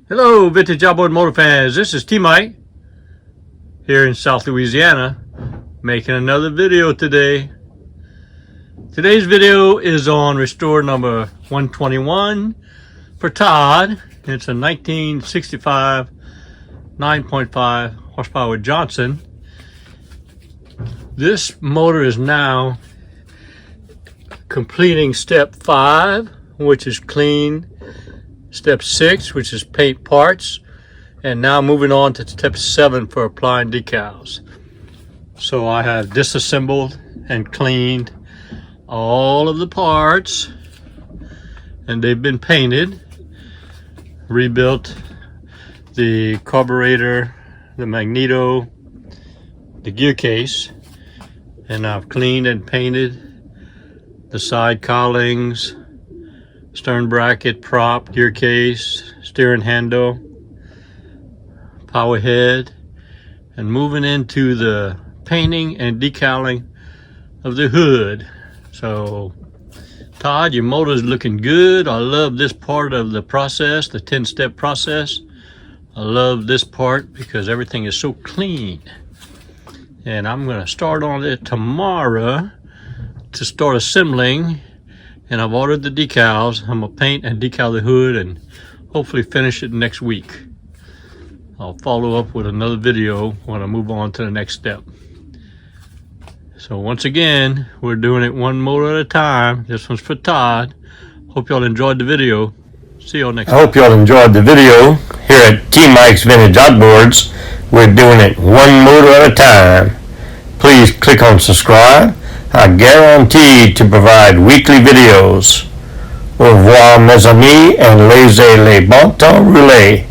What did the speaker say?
Hello, vintage outboard motor fans. This is T-Mike here in South Louisiana, making another video today. Today's video is on restore number 121 for Todd. It's a 1965 9.5 horsepower Johnson. This motor is now completing step 5, which is clean. Step 6, which is paint parts, and now moving on to step 7 for applying decals. So I have disassembled and cleaned all of the parts, and they've been painted, rebuilt the carburetor, the magneto, the gear case, and I've cleaned and painted the side cowlings, stern bracket, prop, gear case, steering handle, power head, and moving into the painting and decaling of the hood. So Todd, your motor is looking good. I love this part of the process, the 10-step process. I love this part because everything is so clean. And I'm going to start on it tomorrow to start assembling. And I've ordered the decals. I'm gonna paint and decal the hood and hopefully finish it next week. I'll follow up with another video when I move on to the next step. So once again, we're doing it one motor at a time. This one's for Todd. Hope y'all enjoyed the video. See y'all next time. I hope y'all enjoyed the video. Here at T-Mike's Vintage Outboards, we're doing it one motor at a time. Please click on subscribe. I guarantee to provide weekly videos. Au revoir mes amis, and laissez les bon temps rouler.